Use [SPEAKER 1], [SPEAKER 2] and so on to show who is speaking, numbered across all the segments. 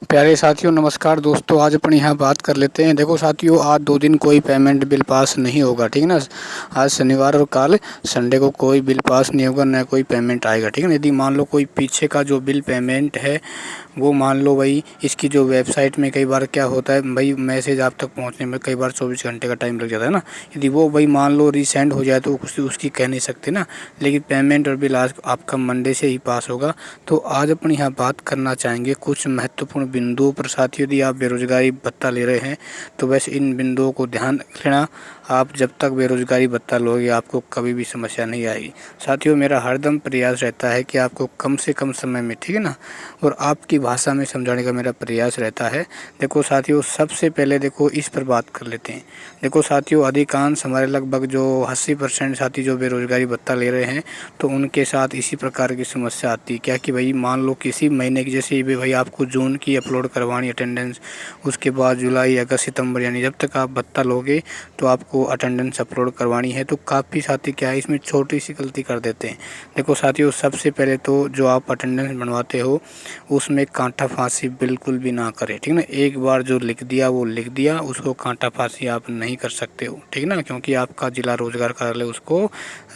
[SPEAKER 1] प्यारे साथियों नमस्कार दोस्तों, आज अपन यहाँ बात कर लेते हैं। देखो साथियों, आज 2 दिन कोई पेमेंट बिल पास नहीं होगा, ठीक है ना। आज शनिवार और कल संडे को कोई बिल पास नहीं होगा, न कोई पेमेंट आएगा, ठीक है ना। यदि मान लो कोई पीछे का जो बिल पेमेंट है वो मान लो भाई इसकी जो वेबसाइट में कई बार क्या होता है भाई, मैसेज आप तक पहुँचने में कई बार 24 घंटे का टाइम लग जाता है ना। यदि वो भाई मान लो रीसेंड हो जाए तो उसकी कह नहीं सकते ना। लेकिन पेमेंट और बिल आज आपका मंडे से ही पास होगा। तो आज अपन यहाँ बात करना चाहेंगे कुछ महत्वपूर्ण बिंदुओं पर। साथियों, यदि आप बेरोजगारी भत्ता ले रहे हैं तो बस इन बिंदुओं को ध्यान रखना। आप जब तक बेरोजगारी भत्ता लोगे आपको कभी भी समस्या नहीं आएगी। साथियों, मेरा हरदम प्रयास रहता है कि आपको कम से कम समय में, ठीक है ना, और आपकी भाषा में समझाने का मेरा प्रयास रहता है। देखो साथियों, सबसे पहले देखो इस पर बात कर लेते हैं। देखो साथियों, अधिकांश हमारे लगभग जो 80% साथी जो बेरोजगारी भत्ता ले रहे हैं तो उनके साथ इसी प्रकार की समस्या आती है। क्या कि भाई मान लो किसी महीने की, जैसे भी भाई आपको जून की अपलोड करवानी अटेंडेंस, उसके बाद जुलाई अगस्त सितंबर, यानी जब तक आप भत्ता लोगे तो आपको अटेंडेंस अपलोड करवानी है। तो काफ़ी साथी क्या है इसमें छोटी सी गलती कर देते हैं। देखो साथियों, सबसे पहले तो जो आप अटेंडेंस बनवाते हो उसमें कांटा फांसी बिल्कुल भी ना करें, ठीक है ना। एक बार जो लिख दिया वो लिख दिया, उसको कांटा फांसी आप नहीं कर सकते हो, ठीक है ना, क्योंकि आपका जिला रोजगार कार्यालय उसको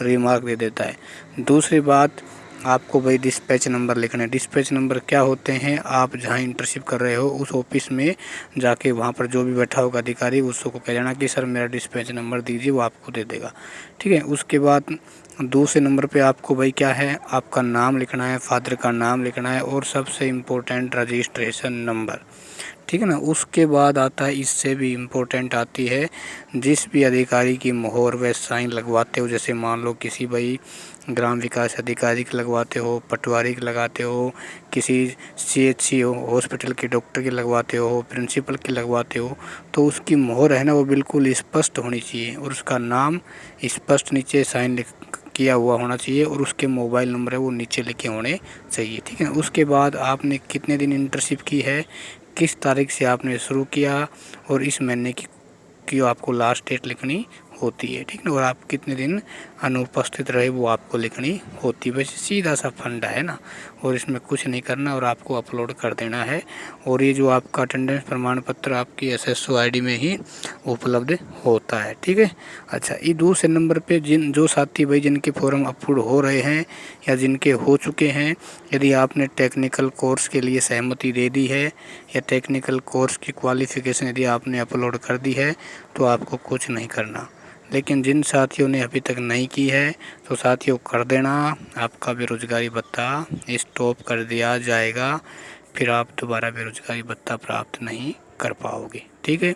[SPEAKER 1] रिमार्क दे देता है। दूसरी बात, आपको भाई डिस्पैच नंबर लिखना है। डिस्पैच नंबर क्या होते हैं, आप जहाँ इंटर्नशिप कर रहे हो उस ऑफिस में जाके वहाँ पर जो भी बैठा होगा अधिकारी उसको कह जाना कि सर मेरा डिस्पैच नंबर दीजिए, वो आपको दे देगा, ठीक है। उसके बाद दूसरे नंबर पे आपको भाई क्या है, आपका नाम लिखना है, फादर का नाम लिखना है और सबसे इम्पोर्टेंट रजिस्ट्रेशन नंबर, ठीक है ना। उसके बाद आता है, इससे भी इम्पोर्टेंट आती है, जिस भी अधिकारी की मोहर व साइन लगवाते हो, जैसे मान लो किसी भाई ग्राम विकास अधिकारी की लगवाते हो, पटवारी की लगाते हो, किसी CHC हो हॉस्पिटल के डॉक्टर की लगवाते हो, प्रिंसिपल की लगवाते हो, तो उसकी मोहर है ना वो बिल्कुल स्पष्ट होनी चाहिए और उसका नाम स्पष्ट नीचे साइन किया हुआ होना चाहिए और उसके मोबाइल नंबर है वो नीचे लिखे होने चाहिए, ठीक है। उसके बाद आपने कितने दिन इंटर्नशिप की है, किस तारीख से आपने शुरू किया और इस महीने की आपको लास्ट डेट लिखनी होती है, ठीक है। और आप कितने दिन अनुपस्थित रहे वो आपको लिखनी होती है। वैसे सीधा सा फंडा है ना, और इसमें कुछ नहीं करना और आपको अपलोड कर देना है। और ये जो आपका अटेंडेंस प्रमाण पत्र आपकी SSO ID में ही उपलब्ध होता है, ठीक है। अच्छा, ये दूसरे नंबर पे जो साथी भाई जिनके फॉर्म अपलोड हो रहे हैं या जिनके हो चुके हैं, यदि आपने टेक्निकल कोर्स के लिए सहमति दे दी है या टेक्निकल कोर्स की क्वालिफ़िकेशन यदि आपने अपलोड कर दी है तो आपको कुछ नहीं करना। लेकिन जिन साथियों ने अभी तक नहीं की है तो साथियों कर देना, आपका बेरोजगारी भत्ता स्टॉप कर दिया जाएगा, फिर आप दोबारा बेरोजगारी भत्ता प्राप्त नहीं कर पाओगे, ठीक है।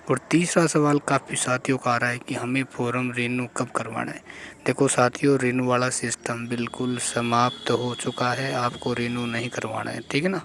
[SPEAKER 1] और तीसरा सवाल काफ़ी साथियों का आ रहा है कि हमें फॉर्म रिन्यू कब करवाना है। देखो साथियों, रिन्यू वाला सिस्टम बिल्कुल समाप्त हो चुका है, आपको रिन्यू नहीं करवाना है, ठीक है ना।